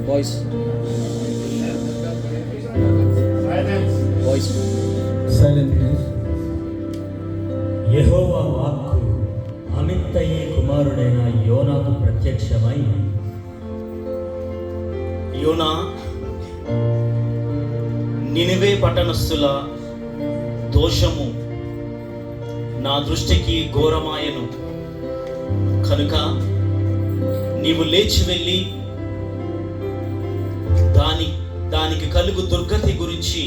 Voice voice silent please. యెహోవా వాక్కు అమిత్తయి కుమారుడైన యోనాకు ప్రత్యక్షమై, యోనా, నినివే పట్టణస్థుల దోషము నా దృష్టికి ఘోరమాయను కనుక నీవు లేచి వెళ్ళి దానికి కలుగు దుర్గతి గురించి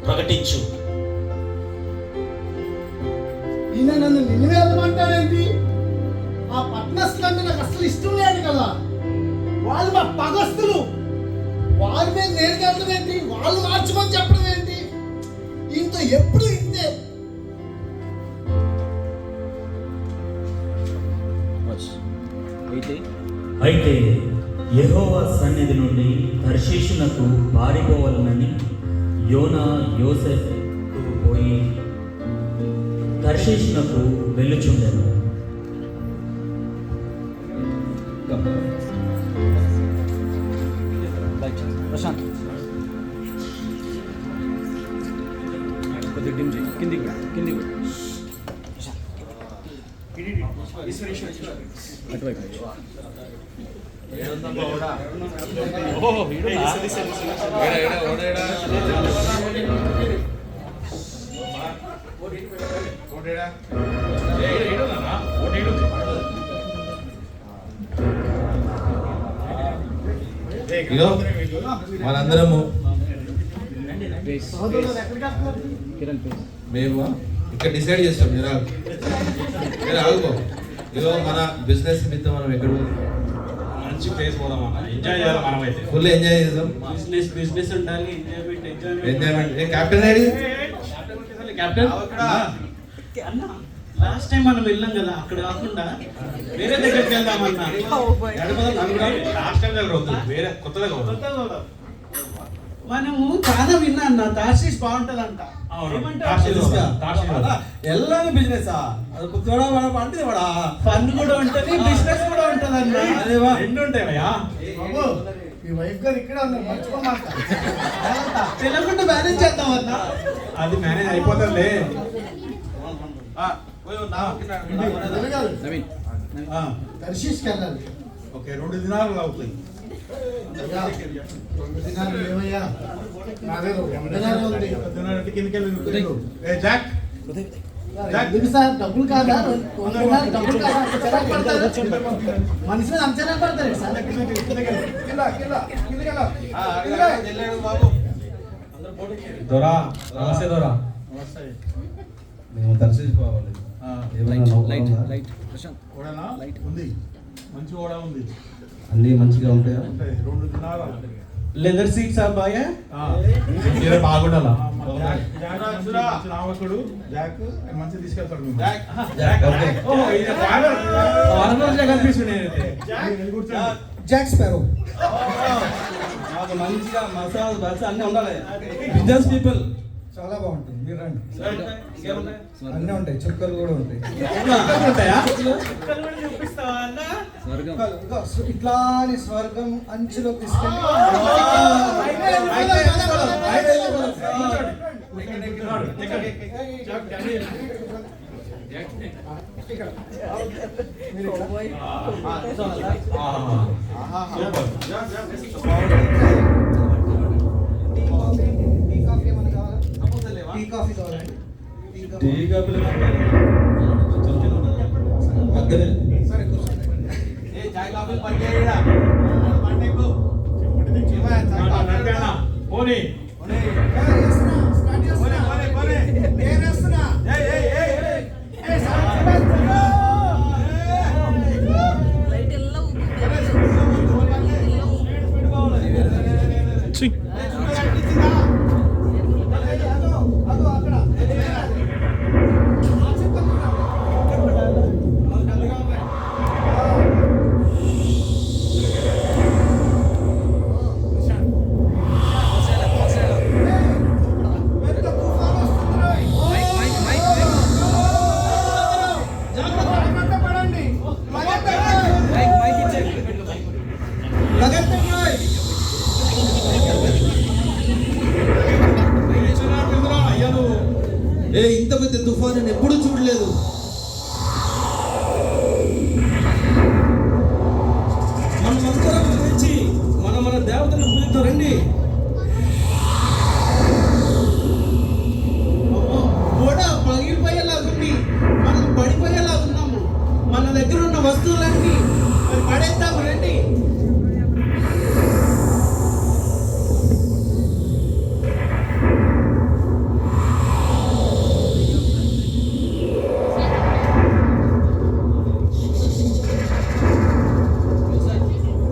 ప్రకటించు. ఈయన నన్ను నిన్ను వెళ్ళమంటాడేంటి? ఆ పట్నస్తులంటే నాకు అసలు ఇష్టం లేదు కదా. వాళ్ళు మా పగస్తులు. వాళ్ళ మీద నేను వెళ్ళడం ఏంటి? వాళ్ళు మార్చుకొని చెప్పడం ఏంటి? ఇంత ఎప్పుడు ఇంతే. అయితే యెహోవా సన్నిధి నుండి తర్షీషునకు పారిపోవాలనని యోనా యోసేపుకు పోయి తర్షీషునకు వెళ్ళుచుండెను. ప్రశాంత్ కొద్దిగా డిమ్ చేయి, కిందికి అటువైపు మనందరము కిరణ్ మేము ఇక్కడ డిసైడ్ చేస్తాం. మీరు ఆగుకో. ఇదో మన బిజినెస్ నిమిత్తం మనం ఎక్కడ మంచి ప్లేస్ పోదాం అన్న, ఎంజాయ్ చేయాలి. మనమైతే ఫుల్ ఎంజాయ్ చేద్దాం. బిజినెస్ ఉండాలి, ఎంజాయ్మెంట్. Captain ready? కెప్టెన్ అన్న, లాస్ట్ టైం మనం వెళ్ళాం కదా, అక్కడ కాకుండా వేరే దగ్గరికి వెళ్దామన్నా. లాస్ట్ టైం దగ్గర వద్దు, వేరే కొత్తగా మనము చాలా విన్నా అన్న, తార్షీష్ బాగుంటదంట. ఎల్లాను బిజినెస్ అంటే ఫన్ కూడా ఉంటది, బిజినెస్ కూడా ఉంటది అన్న. రెండు ఉంటాయి మీ వైఫ్ గారు ఇక్కడ ఉన్నారు, మర్చిపోమాట. తెలియకుండా మేనేజ్ చేద్దాం అన్న. అది మేనేజ్ అయిపోతుందిలే. నవీన్ దర్శిష్కి వెళ్ళాలి. ఓకే, 2 దినాలు అవుతాయి. 2 దినాలు ఏమయ్యా? నా దగ్గర 1 దినాలు ఉంది. ఎందుకు సార్? డబ్బులు కాదా? 1 దినాలు డబ్బులు కాదా? మనిషిని అంచనా పడతారు సార్. దొరా, నమస్తే దొరా. మేము దర్శించుకోవాలి. లైట్ ప్రశాంత్ లైట్ ఉంది, మంచి ఓడ ఉంది. అన్నీ మంచిగా ఉంటాయా? 2 దినాలు. లెదర్ సీట్స్ బాగా బాగుండాలా. నావకుడు జాక్ మంచి తీసుకెళ్తాడు. Jack sparrow. మంచిగా మసాలా బస్ అన్నీ ఉండాలి. బిజినెస్ పీపుల్ చాలా బాగుంటుంది. మీరు రండి, అన్నీ ఉంటాయి. చుక్కలు కూడా ఉంటాయి. ఇట్లా స్వర్గం అంచులో తీసుకెళ్ళి టీ కాఫీ కావాలండి. ఇంత పెద్ద తుఫాను నేను ఎప్పుడూ చూడలేదు. మనమందరం గురించి మన దేవతను పూజిద్దాం రండి. కూడా పగిలిపోయేలాగుంది, మనం పడిపోయేలా ఉన్నాము. మన దగ్గర ఉన్న వస్తువులన్నీ మరి పడేద్దాము రండి.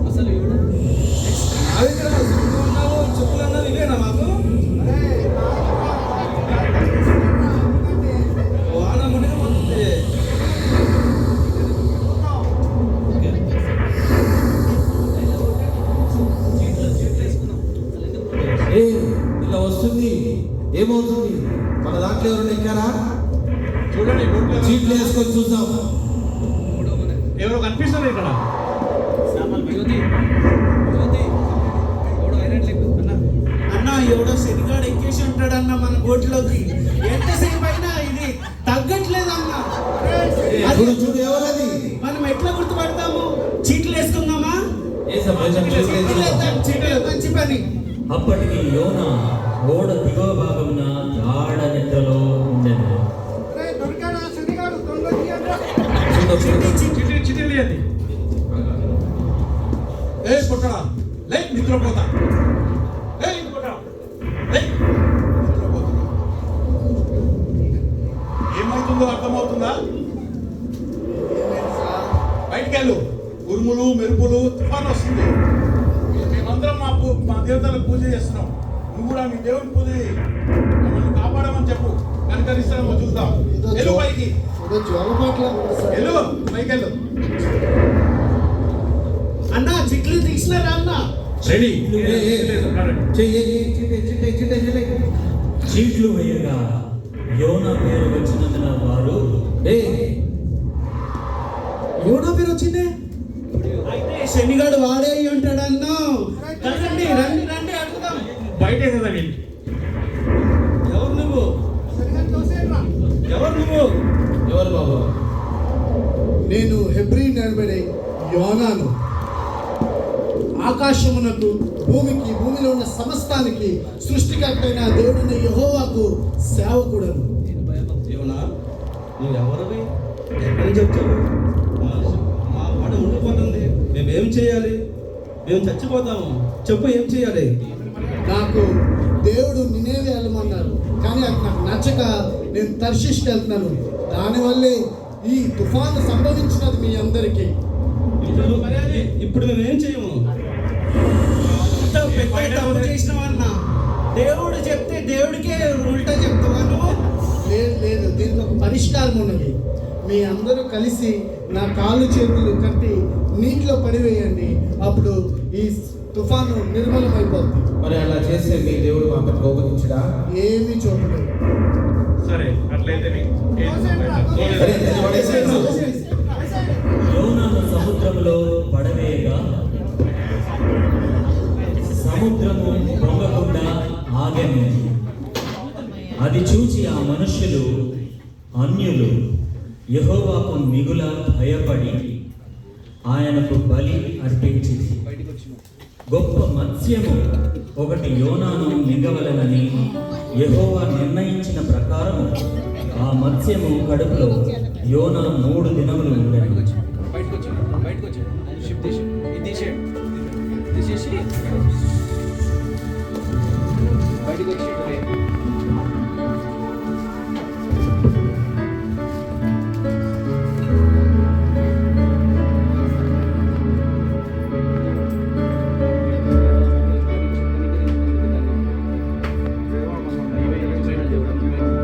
అసలు ఎవడు? చెప్పులు అన్నారు ఇవేనా మాకు? వాన మునిగిపోతుంది. ఇలా వస్తుంది, ఏమవుతుంది? మన దాంట్లో ఎవరైనా ఎక్కారా? చూడండి చీట్లు వేసుకొని చూద్దాం. ఎవరో కనిపిస్తారు ఇక్కడ. జ్యోతి జ్యోతి ఎవడు ఐరన్ లెగ్ అన్న ఎవడో శనిగాడు ఎక్కేసి ఉంటాడన్న మన బోట్లోకి. ఎంతసేపు అయినా ఇది తగ్గట్లేదన్న. చూడు చూడు, ఎవరది? మనం ఎట్లా గుర్తుపడతాము? చీట్లు వేసుకుందామా? మంచి పని. అప్పటికి యోనా ఓడ దిగువ భాగమున గాఢ నిద్రలో ఉండెను. చిటి లేదండి. పుట్టడా లే, నిద్రపోతా. ఏమవుతుందో అర్థమవుతుందా? బయటికి వెళ్ళు. ఉరుములు మెరుపులు తుఫాను వస్తుంది. మేమందరం మా దేవతలకు పూజ చేస్తున్నాం. నువ్వు కూడా మీ దేవుని పూజ చేయి. మమ్మల్ని కాపాడమని చెప్పు, కనికరిస్తామో చూద్దాం. వెళ్ళు పైకి, వెళ్ళు పైకి వెళ్ళు. అన్న చిట్లు తీసినారా అన్న? రెడీ. చీట్లు వేయగా యోనా పేరు వచ్చినందున వారు యోనా పేరు వచ్చిందే. అయితే శనిగాడు వాడే అయి ఉంటాడన్న. రండి రండి రండి అడుగుదాం. బయట వేసేదండి. ఎవరు నువ్వు? ఎవరు నువ్వు? ఎవరు బాబు? నేను హెబ్రీ నిలబడే యోనాను. ఆకాశమునకు భూమికి భూమిలో ఉన్న సమస్తానికి సృష్టికర్త అయిన దేవుడైన యెహోవాకు సేవకుడను. యోనా, నువ్వెవరివి? ఎక్కడి నుంచి వచ్చావు? మా పాట ఉండిపోతుంది. మేమేం చేయాలి? మేము చచ్చిపోతాము. చెప్పు, ఏం చేయాలి? నాకు దేవుడు నినేవే వెళ్ళమన్నారు, కానీ అది నాకు నచ్చక నేను తర్షీష్కి వెళ్తున్నాను. దానివల్లే ఈ తుఫాను సంభవించినది మీ అందరికీ. ఇప్పుడు మేమేం చేయము. చేసినవన్నా దేవుడు చెప్తే దేవుడికే ఉల్టా చెప్తావాను. లేదు లేదు, దీనికి ఒక పరిష్కారం ఉన్నది. మీ అందరూ కలిసి నా కాళ్ళు చేతులు కట్టి నీటిలో పడివేయండి. అప్పుడు ఈ తుఫాను నిర్మలమైపోతుంది. మరి అలా చేస్తే మీ దేవుడు మాపై కోపగించడా? ఏమీ చూడలేదు. సరే, అట్లయితే యోనాను సముద్రములో పడవేయగా సముద్రము పొంగకుండా ఆగెను. అది చూచి ఆ మనుష్యులు అన్యులు యెహోవాకు మిగుల భయపడి ఆయనకు బలి అర్పించింది. గొప్ప మత్స్యము ఒకటి యోనాను మింగవలెనని యెహోవా నిర్ణయించిన ప్రకారము ఆ మత్స్యము కడుపులో యోనా 3 దినములు ఉండెను. బయటకు వచ్చాడు షిఫ్ట్ తీసేసాడు. తీసేసి బయటకు వచ్చి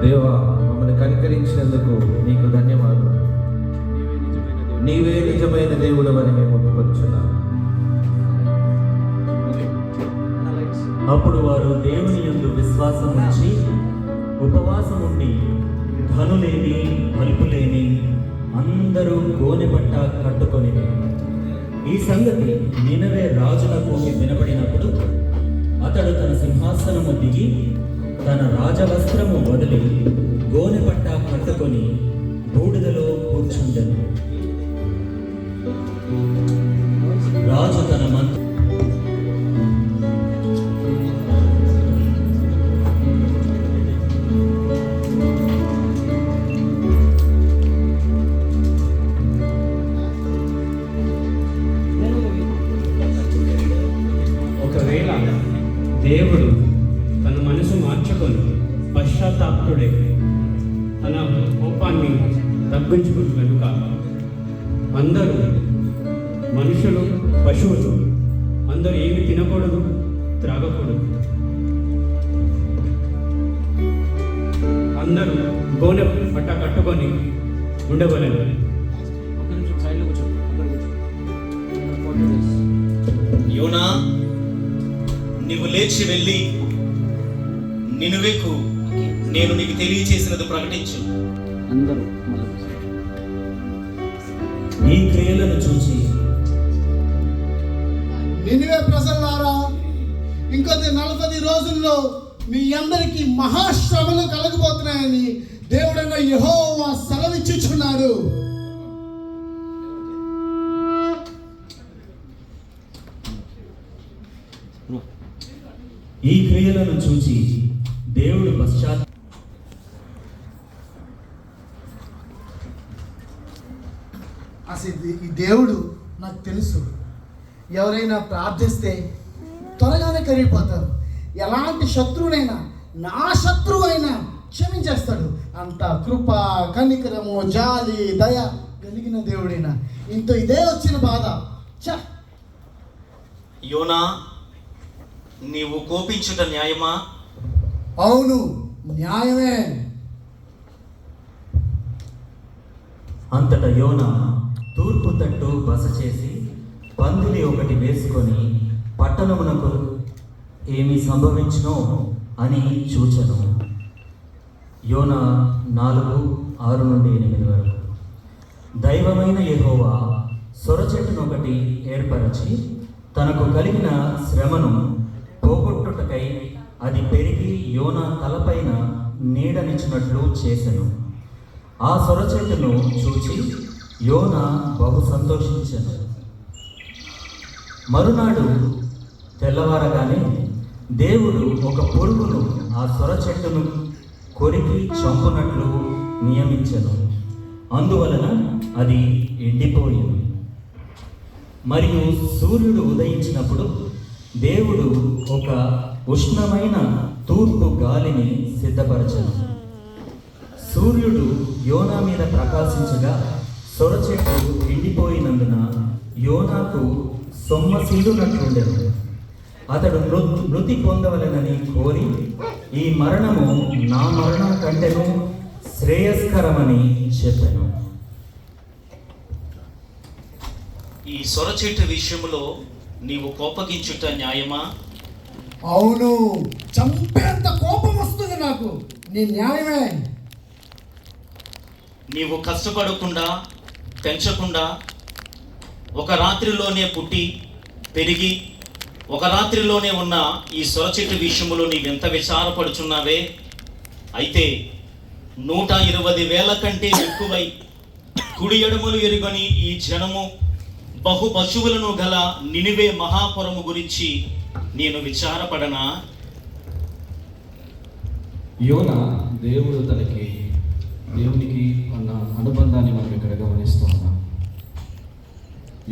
దేవా, మమ్మల్ని కనికరించినందుకు నీకు ధన్యవాదాలు. నీవే నిజమైన దేవుడు అని మేము ఒప్పుకొచ్చున్నాం. అప్పుడు వారు దేవుని యందు విశ్వాసం ఉంచి ఉపవాసం ఉండి ధనులేని అల్పులేని అందరూ గోనెపట్ట కట్టుకొని ఈ సంగతి నినవే రాజులకు వినబడినప్పుడు అతడు తన సింహాసనము దిగి తన రాజవస్త్రము వదిలి గోనె పట్ట కట్టుకొని బూడిదలో కూర్చుండెను. రాజు తన మంత్రి ఒకవేళ దేవుడు తన మనసు మార్చుకొని పశ్చాత్తాపుడై తన కోపాన్ని తగ్గించుకుని కనుక అందరూ మనుషులు, పశువులు అందరూ ఏమి తినకూడదు, త్రాగకూడదు. అందరూ గోనె పట్ట కట్టుకొని ఉండవలెను. ఒక్క నిమిషం సైడ్లో కూర్చో. అక్కడ కూర్చో. యోనా, నీవు లేచి వెళ్ళి నినువేకు నేను నీకు తెలియచేసినది ప్రకటించు. అందరూ ఈ క్రియలను చూసి నినివే ప్రజలారా, ఇంకొద్ది 40 రోజుల్లో మీ అందరికీ మహాశ్రమలు కలగబోతున్నాయని దేవుడైన యెహోవా సెలవిచ్చుచున్నాడు. ఈ క్రియలను చూచి దేవుడు అసలు ఈ దేవుడు నాకు తెలుసు, ఎవరైనా ప్రార్థిస్తే త్వరగానే కరిగిపోతారు. ఎలాంటి శత్రువునైనా, నా శత్రువైనా క్షమించేస్తాడు. అంత కృప, కనికరము, జాలి, దయ కలిగిన దేవుడైనా ఇదే వచ్చిన బాధ. యోనా, నీవు కోపించుట న్యాయమా? అవును, న్యాయమే. అంతటా యోనా తూర్పు తట్టు బస చేసి పందిలి ఒకటి వేసుకొని పట్టణమునకు ఏమి సంభవించునో అని చూచెను. యోనా 4:6-8 వరకు. దైవమైన యెహోవా సొరచెట్టును ఒకటి ఏర్పరచి తనకు కలిగిన శ్రమను పోగొట్టుటకై అది పెరిగి యోనా తలపైన నీడనిచ్చినట్లు చేసెను. ఆ సొరచెట్టును చూచి యోనా బహు సంతోషించెను. మరునాడు తెల్లవారగానే దేవుడు ఒక పురుగును ఆ సొరచెట్టును కొరికి చంపునట్లు నియమించెను. అందువలన అది ఎండిపోయింది. మరియు సూర్యుడు ఉదయించినప్పుడు దేవుడు ఒక ఉష్ణమైన తూర్పు గాలిని సిద్ధపరచెను. సూర్యుడు యోనా మీద ప్రకాశించగా సొరచెట్టు ఎండిపోయినందున యోనాకు సొమ్మసిల్లునట్లుండెను. అతడు మృతి పొందవలెనని కోరి, ఈ మరణము నా మరణం కంటేను శ్రేయస్కరమని చెప్పాను. ఈ సొరచెట్టు విషయంలో నీవు కోపగించుట న్యాయమా? అవును, చంపేంత కోపం వస్తుంది నాకు. నీ న్యాయమే. నీవు కష్టపడకుండా, పెంచకుండా, ఒక రాత్రిలోనే పుట్టి పెరిగి ఒక రాత్రిలోనే ఉన్న ఈ సొరచెట్టు విషయంలో నీవెంత విచారపడుచున్నావే. అయితే 120,000 కంటే ఎక్కువై కుడి ఎడమలు ఎరుగని ఈ జనము బహు పశువులను గల నినివే మహాపురము గురించి నేను విచారపడనా? యోనా దేవునికి అన్న అనుబంధాన్ని మనం ఇక్కడ గమనిస్తూ ఉన్నాం.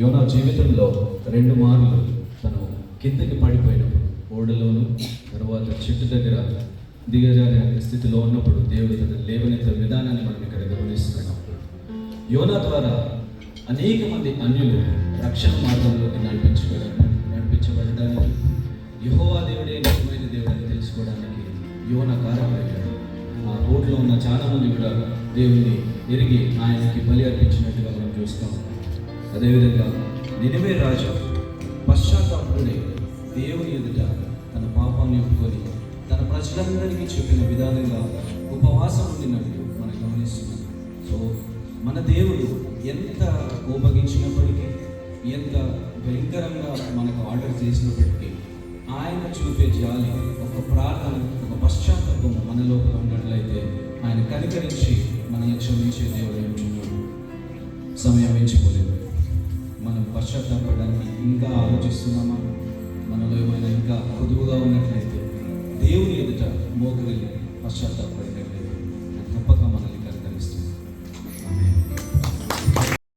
యోనా జీవితంలో 2 మార్లు తను కిందకి పడిపోయినప్పుడు, ఓడలోను తర్వాత చెట్టు దగ్గర దిగజారే స్థితిలో ఉన్నప్పుడు దేవుడు తన లేవనెత్తే విధానాన్ని మనం ఇక్కడ గమనిస్తున్నాం. యోనా ద్వారా అనేక మంది అన్యులు రక్షణ మార్గంలోకి నడిపించబడడానికి, యెహోవా దేవుడే నిజమైన దేవుడని తెలుసుకోవడానికి యోనా కారణమయ్యాడు. ఆ ఓట్లో ఉన్న చాలా మంది కూడా దేవుని ఎరిగి ఆయనకి బలి అర్పించినట్టుగా మనం చూస్తాం. అదేవిధంగా నినివే రాజు పశ్చాత్తాపుడే దేవుని ఎదుట తన పాపాన్ని ఒప్పుకొని తన ప్రజలందరికీ చెప్పిన విధానంగా ఉపవాసం ఉండినట్టు మనం గమనిస్తున్నాం. సో మన దేవుడు ఎంత కోపగించినప్పటికీ, ఎంత భయంకరంగా మనకు ఆర్డర్ చేసినప్పటికీ ఆయన చూపే జాలి, ఒక ప్రార్థన, ఒక పశ్చాత్తాపం మన లోపల ఉన్నట్లయితే ఆయన కనికరించి మనల్ని క్షమించే దేవుడు ఉంటున్నాడు. సమయం ఎంచుకోలేదు. మనం పశ్చాత్తాపడడానికి ఇంకా ఆలోచిస్తున్నామా? మనలో ఏమైనా ఇంకా కొదువుగా ఉన్నట్లయితే దేవుని ఎదుట మోకరిల్లి పశ్చాత్తాపడినట్లయితే తప్పక మనల్ని కనికరిస్తుంది.